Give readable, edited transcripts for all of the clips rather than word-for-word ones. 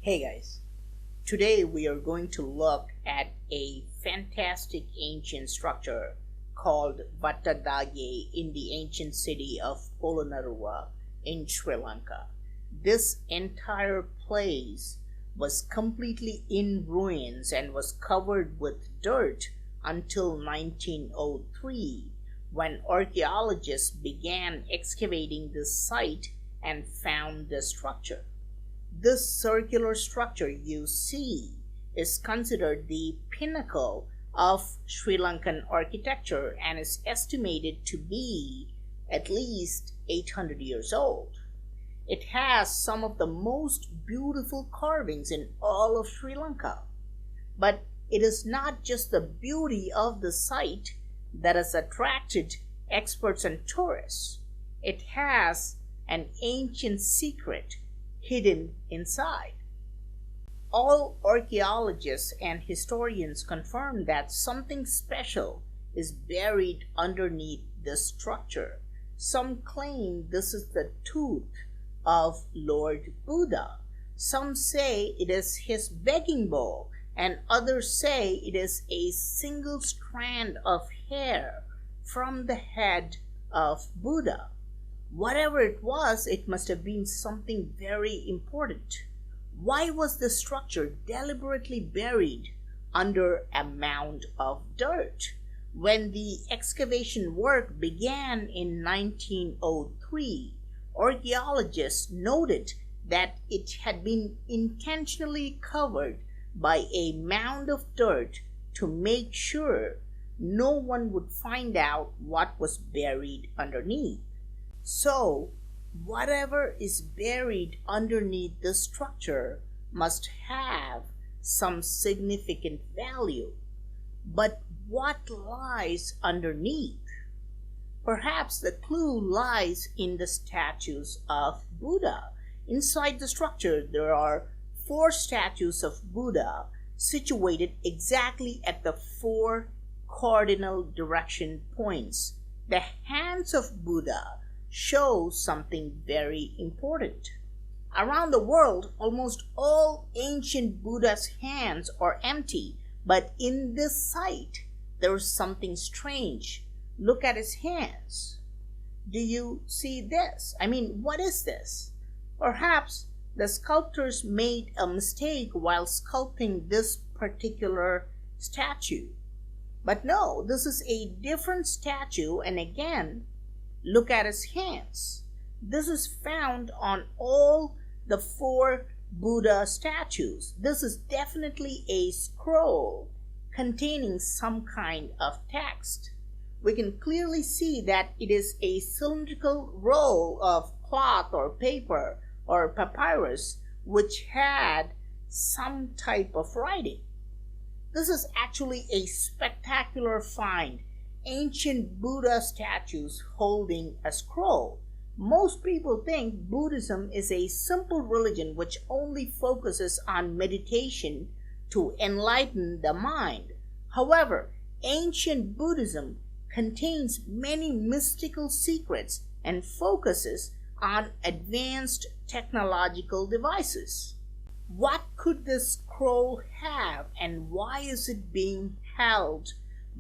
Hey guys, today we are going to look at a fantastic ancient structure called Vatadage in the ancient city of Polonnaruwa in Sri Lanka. This entire place was completely in ruins and was covered with dirt until 1903 when archaeologists began excavating this site and found the structure. This circular structure you see is considered the pinnacle of Sri Lankan architecture and is estimated to be at least 800 years old. It has some of the most beautiful carvings in all of Sri Lanka. But it is not just the beauty of the site that has attracted experts and tourists. It has an ancient secret hidden inside. All archaeologists and historians confirm that something special is buried underneath this structure. Some claim this is the tooth of Lord Buddha. Some say it is his begging bowl, and others say it is a single strand of hair from the head of Buddha. Whatever it was, it must have been something very important. Why was the structure deliberately buried under a mound of dirt? When the excavation work began in 1903, archaeologists noted that it had been intentionally covered by a mound of dirt to make sure no one would find out what was buried underneath. So, whatever is buried underneath the structure must have some significant value. But what lies underneath? Perhaps the clue lies in the statues of Buddha. Inside the structure, there are 4 statues of Buddha situated exactly at the 4 cardinal direction points. The hands of Buddha show something very important. Around the world, almost all ancient Buddha's hands are empty, but in this site, there is something strange. Look at his hands. Do you see this? What is this? Perhaps the sculptors made a mistake while sculpting this particular statue. But no, this is a different statue, and again, look at his hands. This is found on all the 4 Buddha statues. This is definitely a scroll containing some kind of text. We can clearly see that it is a cylindrical roll of cloth or paper or papyrus which had some type of writing. This is actually a spectacular find. Ancient Buddha statues holding a scroll. Most people think Buddhism is a simple religion which only focuses on meditation to enlighten the mind. However, ancient Buddhism contains many mystical secrets and focuses on advanced technological devices. What could this scroll have, and why is it being held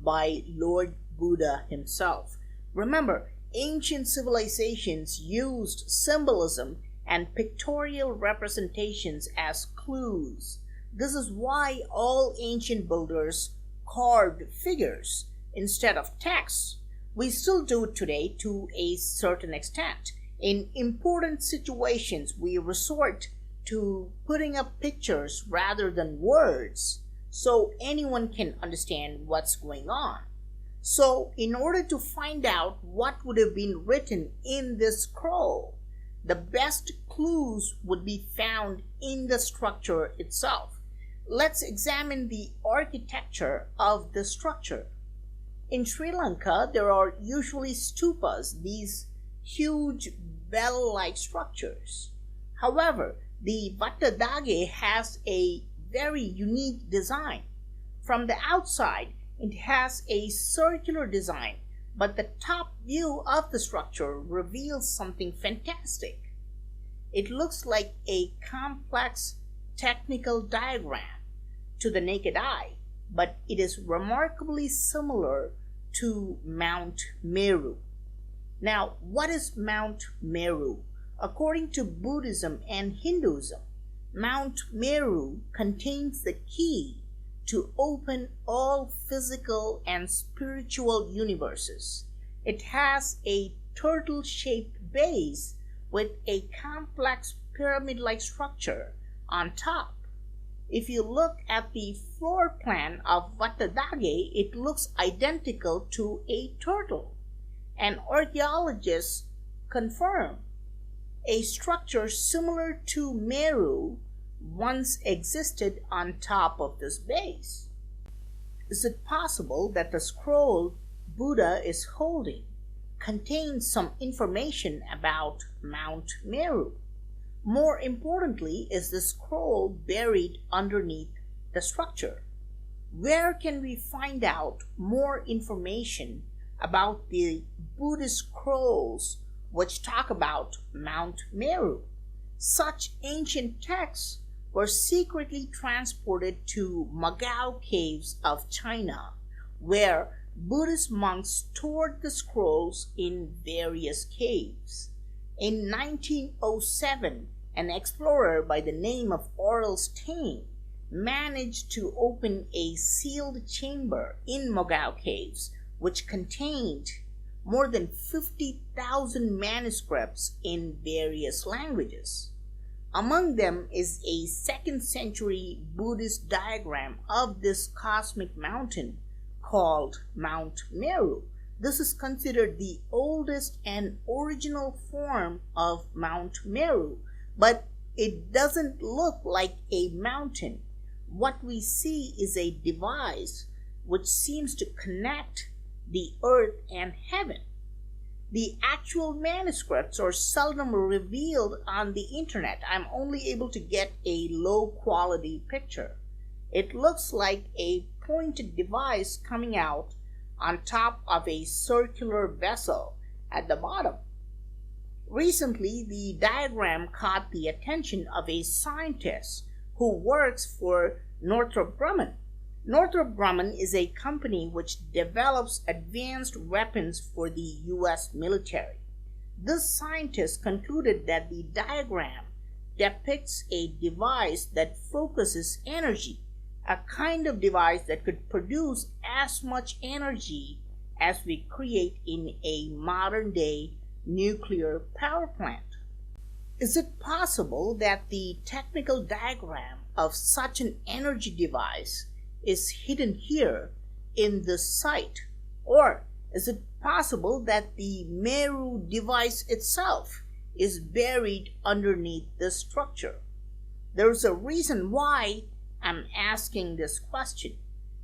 by Lord Buddha himself? Remember, ancient civilizations used symbolism and pictorial representations as clues. This is why all ancient builders carved figures instead of text. We still do it today to a certain extent. In important situations, we resort to putting up pictures rather than words so anyone can understand what's going on. So, in order to find out what would have been written in this scroll, the best clues would be found in the structure itself. Let's examine the architecture of the structure. In Sri Lanka, there are usually stupas, these huge bell-like structures. However, the Vatadage has a very unique design. From the outside, it has a circular design, but the top view of the structure reveals something fantastic. It looks like a complex technical diagram to the naked eye, but it is remarkably similar to Mount Meru. Now, what is Mount Meru? According to Buddhism and Hinduism, Mount Meru contains the key to open all physical and spiritual universes. It has a turtle-shaped base with a complex pyramid-like structure on top. If you look at the floor plan of Vatadage, it looks identical to a turtle. And archaeologists confirm a structure similar to Meru once existed on top of this base. Is it possible that the scroll Buddha is holding contains some information about Mount Meru? More importantly, is the scroll buried underneath the structure? Where can we find out more information about the Buddhist scrolls which talk about Mount Meru? Such ancient texts were secretly transported to Magao caves of China, where Buddhist monks stored the scrolls in various caves. In 1907, an explorer by the name of Oral Stein managed to open a sealed chamber in Magao caves, which contained more than 50,000 manuscripts in various languages. Among them is a 2nd century Buddhist diagram of this cosmic mountain called Mount Meru. This is considered the oldest and original form of Mount Meru, but it doesn't look like a mountain. What we see is a device which seems to connect the earth and heaven. The actual manuscripts are seldom revealed on the internet. I'm only able to get a low quality picture. It looks like a pointed device coming out on top of a circular vessel at the bottom. Recently, the diagram caught the attention of a scientist who works for Northrop Grumman. Northrop Grumman is a company which develops advanced weapons for the US military. This scientist concluded that the diagram depicts a device that focuses energy, a kind of device that could produce as much energy as we create in a modern-day nuclear power plant. Is it possible that the technical diagram of such an energy device is hidden here in this site? Or is it possible that the Meru device itself is buried underneath this structure? There's a reason why I'm asking this question.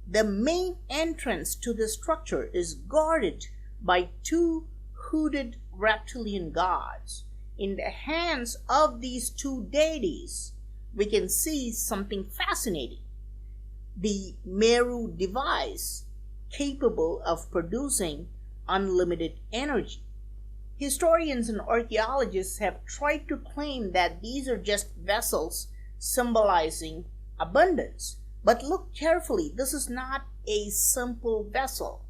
The main entrance to the structure is guarded by 2 hooded reptilian gods. In the hands of these 2 deities, we can see something fascinating. The Meru device, capable of producing unlimited energy. Historians and archaeologists have tried to claim that these are just vessels symbolizing abundance. But look carefully, this is not a simple vessel.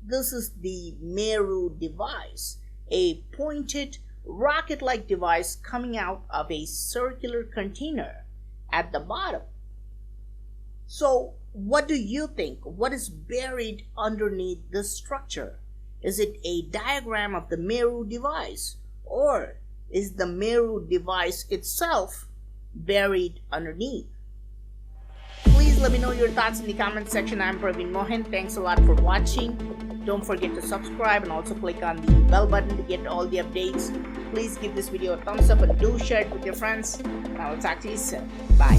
This is the Meru device, a pointed rocket-like device coming out of a circular container at the bottom. So, what do you think? What is buried underneath this structure? Is it a diagram of the Meru device? Or is the Meru device itself buried underneath? Please let me know your thoughts in the comment section. I'm Praveen Mohan. Thanks a lot for watching. Don't forget to subscribe and also click on the bell button to get all the updates. Please give this video a thumbs up and do share it with your friends. And I will talk to you soon. Bye.